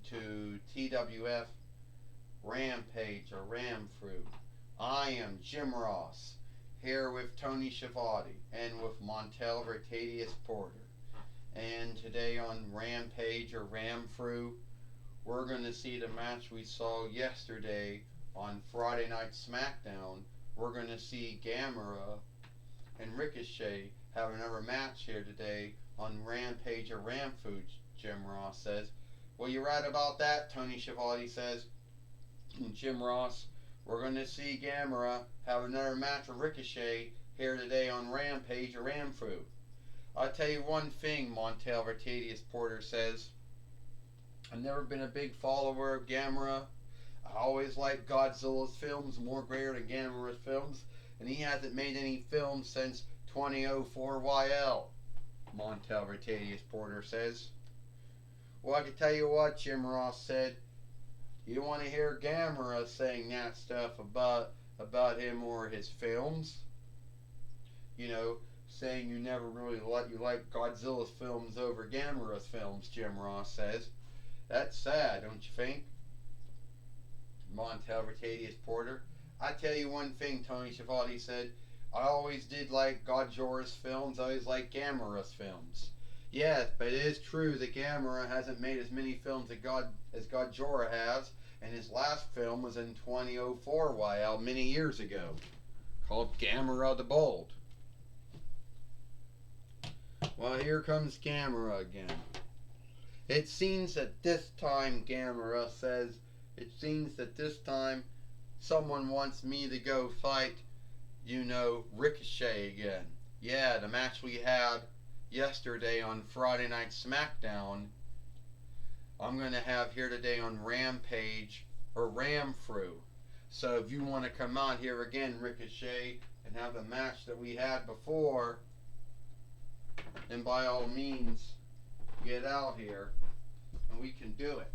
to TWF Rampage or Ram Fruit. I am Jim Ross, here with Tony Schiavone and with Montel Vertadius Porter. And today on Rampage or Ram Fruit, we're going to see the match we saw yesterday on Friday Night SmackDown. We're going to see Gamera and Ricochet have another match here today on Rampage or Ram Fruit, Jim Ross says. Well, you're right about that, Tony Schiavone says. Jim Ross, we're going to see Gamera have another match with Ricochet here today on Rampage or Ram Fruit. I'll tell you one thing, Montel Vertadius Porter says. I've never been a big follower of Gamera. I always liked Godzilla's films more greater than Gamera's films, and he hasn't made any films since 2004 YL, Montel Vertadius Porter says. Well, I can tell you what, Jim Ross said. You don't want to hear Gamera saying that stuff about him or his films. You know, saying you never really like Godzilla's films over Gamera's films, Jim Ross says. That's sad, don't you think? Montel Vertadius Porter. I tell you one thing, Tony Schiavone said. I always did like Godzilla's films. I always liked Gamera's films. Yes, but it is true that Gamera hasn't made as many films as Godzilla has, and his last film was in 2004 YL many years ago, called Gamera the Bold. Well, here comes Gamera again. It seems that this time, Gamera says, it seems that this time someone wants me to go fight, Ricochet again. Yeah, the match we had yesterday on Friday Night SmackDown, I'm going to have here today on Rampage or Ram Fruit. So if you want to come out here again, Ricochet, and have the match that we had before, then by all means, get out here and we can do it.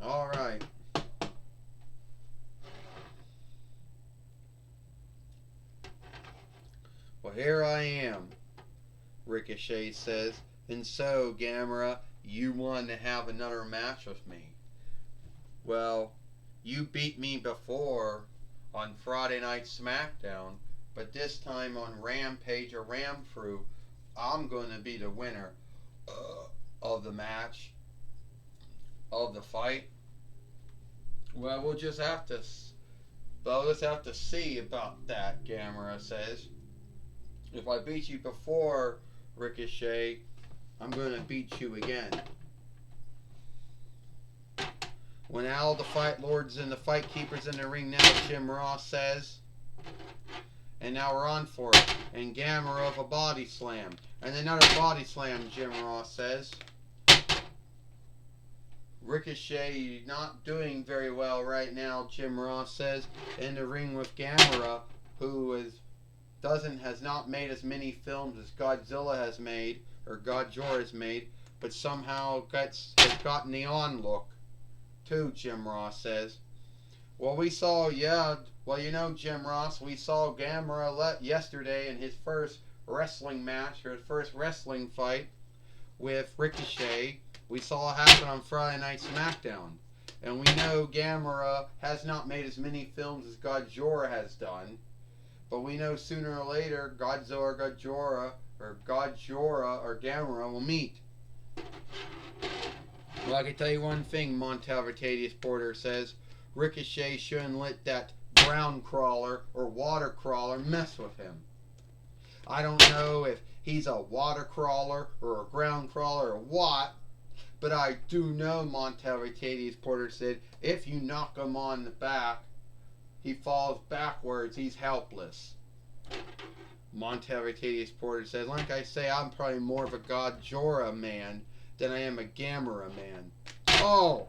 Alright. Well, here I am, Ricochet says. And so, Gamera, you want to have another match with me. Well, you beat me before on Friday Night SmackDown, but this time on Rampage or Ram Fruit, I'm going to be the winner of the match, of the fight. Well, we'll just have to see about that, Gamera says. If I beat you before, Ricochet, I'm going to beat you again. When all the Fight Lords and the Fight Keepers in the ring now, Jim Ross says. And now we're on for it. And Gamera of a body slam. And another body slam, Jim Ross says. Ricochet not doing very well right now, Jim Ross says, in the ring with Gamera, who has not made as many films as Godzilla has made, or Godzilla has made, but somehow has gotten the on-look, too, Jim Ross says. Well, Jim Ross, we saw Gamera yesterday in his first wrestling match, or his first wrestling fight with Ricochet. We saw it happen on Friday Night SmackDown. And we know Gamera has not made as many films as Godzilla has done. But we know sooner or later Godzilla or Gamera will meet. Well, I can tell you one thing, Montel Vertadius Porter says. Ricochet shouldn't let that ground crawler or water crawler mess with him. I don't know if he's a water crawler or a ground crawler or what, but I do know, Montel Vertadius Porter said, if you knock him on the back, he falls backwards, he's helpless. Montel Vertadius Porter says, like I say, I'm probably more of a Godzilla man than I am a Gamera man. Oh!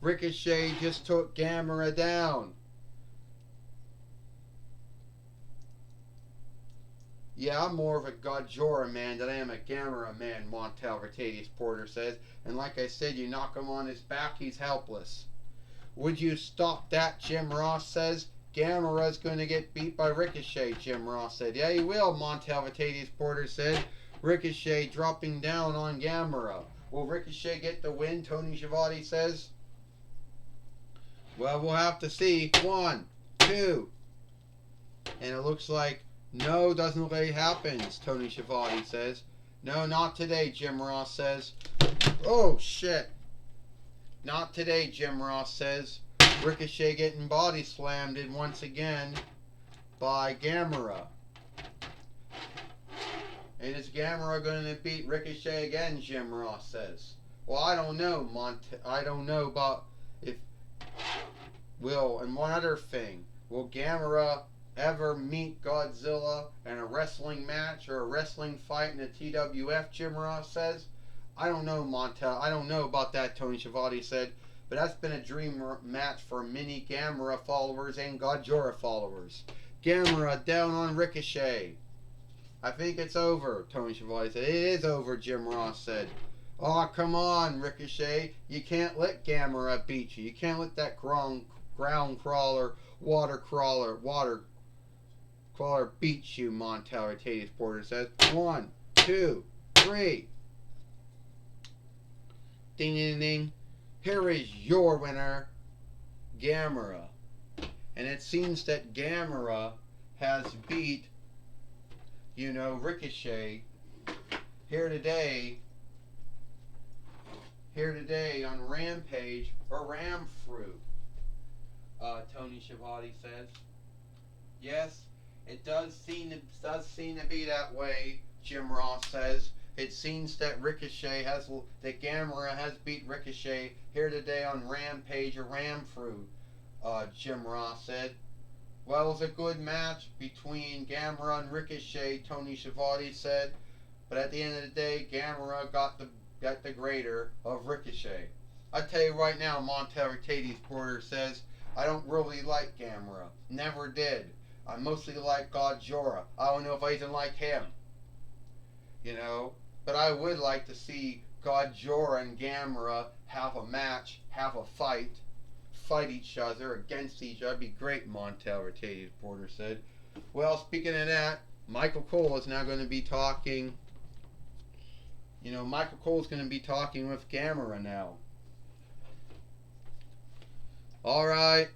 Ricochet just took Gamera down. Yeah, I'm more of a Godzilla man than I am a Gamera man, Montel Vertadius Porter says. And like I said, you knock him on his back, he's helpless. Would you stop that, Jim Ross says. Gamera's going to get beat by Ricochet, Jim Ross said. Yeah, he will, Montel Vatadius Porter said. Ricochet dropping down on Gamera. Will Ricochet get the win, Tony Schiavone says. Well, we'll have to see. 1, 2. And it looks like no, doesn't look like it happens, Tony Schiavone says. No, not today, Jim Ross says. Oh, shit. Not today, Jim Ross says. Ricochet getting body slammed in once again by Gamera. And is Gamera going to beat Ricochet again, Jim Ross says. Well, I don't know, I don't know about if will. And one other thing, will Gamera ever meet Godzilla in a wrestling match or a wrestling fight in the TWF, Jim Ross says. I don't know, Montel. I don't know about that, Tony Schiavone said. But that's been a dream match for many Gamera followers and Godzilla followers. Gamera down on Ricochet. I think it's over, Tony Schiavone said. It is over, Jim Ross said. Oh, come on, Ricochet. You can't let Gamera beat you. You can't let that ground crawler, water crawler beat you, Montel Vatadius Porter says. 1, 2, 3. Ding, ding, ding. Here is your winner, Gamera. And it seems that Gamera has beat, Ricochet here today on Rampage or Ramfru, Tony Schiavone says. Yes, it does seem to be that way, Jim Ross says. It seems that Gamera has beat Ricochet here today on Rampage or Ramfru, Jim Ross said. Well, it was a good match between Gamera and Ricochet, Tony Schiavone said. But at the end of the day, Gamera got the greater of Ricochet. I tell you right now, Montel Vatadius Porter says, I don't really like Gamera. Never did. I mostly like Godzilla. I don't know if I even like him. But I would like to see Godzilla and Gamera have a match, have a fight each other, against each other. That'd be great, Montel Vatadius Porter said. Well, speaking of that, Michael Cole is now going to be talking. Michael Cole's going to be talking with Gamera now. Alright,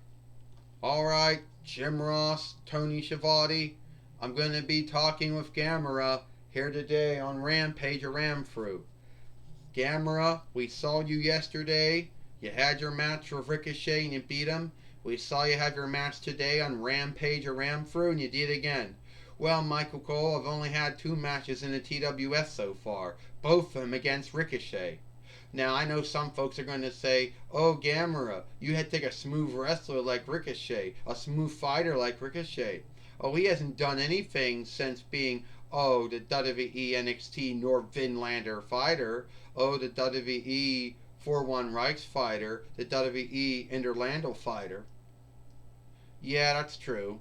Jim Ross, Tony Schiavone. I'm going to be talking with Gamera here today on Rampage or Ramfru. Gamera, we saw you yesterday. You had your match with Ricochet and you beat him. We saw you have your match today on Rampage or Ramfru and you did it again. Well, Michael Cole, I've only had 2 matches in the TWS so far. Both of them against Ricochet. Now, I know some folks are going to say, oh, Gamera, you had to take a smooth wrestler like Ricochet, a smooth fighter like Ricochet. Oh, he hasn't done anything since being, the WWE NXT North Finlander fighter. Oh, the WWE 4-1 Reichs fighter. The WWE Interlando fighter. Yeah, that's true.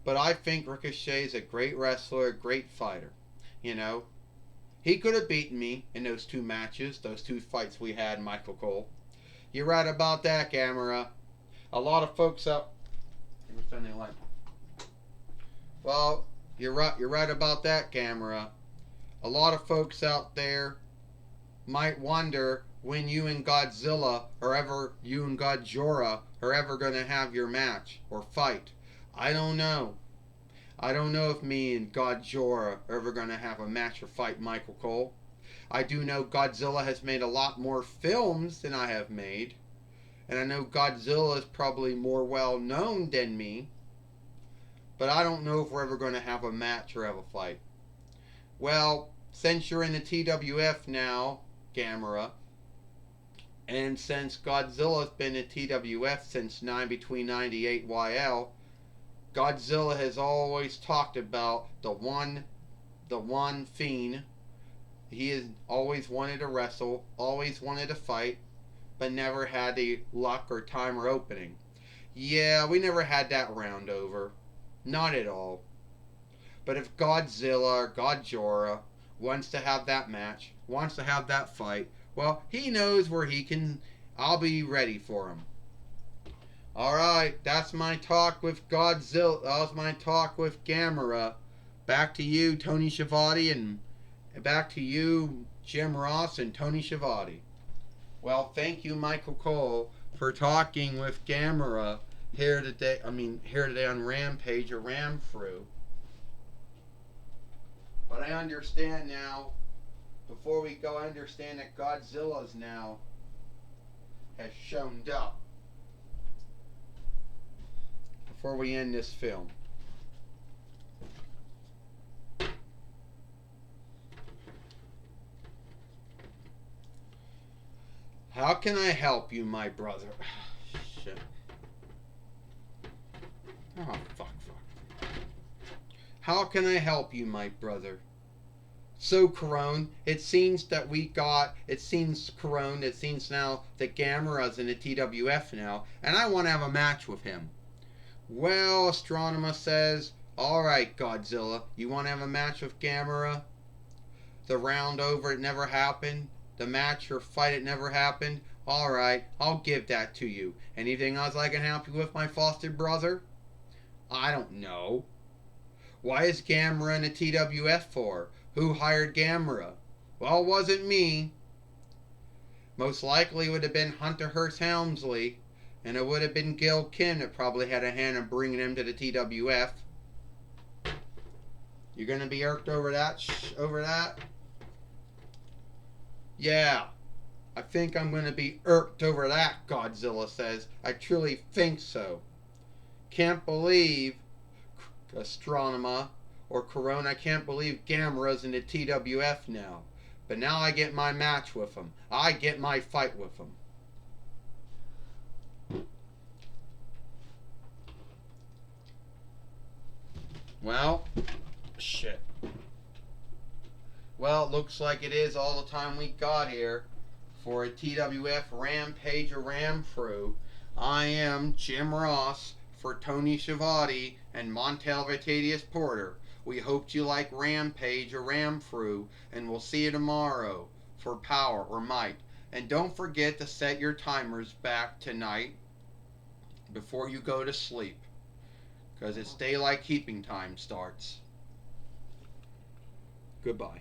But I think Ricochet is a great wrestler, a great fighter. He could have beaten me in those 2 matches, those 2 fights we had, Michael Cole. You're right about that, Gamera. A lot of folks up. Well, you're right about that, Gamera. A lot of folks out there might wonder when you and Godzilla you and Godzilla are ever going to have your match or fight. I don't know. I don't know if me and Godzilla are ever going to have a match or fight, Michael Cole. I do know Godzilla has made a lot more films than I have made. And I know Godzilla is probably more well known than me. But I don't know if we're ever going to have a match or have a fight. Well, since you're in the TWF now, Gamera, and since Godzilla's been in TWF since between 98 YL, Godzilla has always talked about the one Fiend. He has always wanted to wrestle, always wanted to fight, but never had the luck or time or opening. Yeah, we never had that round over. Not at all. But if Godzilla or Godzilla wants to have that match, wants to have that fight, well, he knows where he can. I'll be ready for him. Alright, that's my talk with Godzilla. That was my talk with Gamera. Back to you, Tony Schiavone, and back to you, Jim Ross and Tony Schiavone. Well, thank you, Michael Cole, for talking with Gamera here today on Rampage or Ramfru. But I understand now, before we go, I understand that Godzilla's now has shown up. Before we end this film. How can I help you, my brother? Shit. Oh, fuck. How can I help you, my brother? So, Corone, it seems now that Gamera's in the TWF now, and I want to have a match with him. Well, Astronema says, alright, Godzilla, you want to have a match with Gamera? The round over, it never happened? The match or fight, it never happened? Alright, I'll give that to you. Anything else I can help you with, my foster brother? I don't know. Why is Gamera in the TWF for? Who hired Gamera? Well, it wasn't me. Most likely it would have been Hunter Hearst Helmsley, and it would have been Gil Kim that probably had a hand in bringing him to the TWF. You're gonna be irked over that? Yeah, I think I'm gonna be irked over that, Godzilla says. I truly think so. Can't believe, Astronema or Corona, I can't believe Gamera's in the TWF now. But now I get my match with him. I get my fight with him. Well, shit. Well, it looks like it is all the time we got here for a TWF Rampage or Ramfru. I am Jim Ross for Tony Schiavone and Montel Vatadius Porter. We hope you like Rampage or Ramfru, and we'll see you tomorrow for Power or Might. And don't forget to set your timers back tonight before you go to sleep, because it's daylight keeping time starts. Goodbye.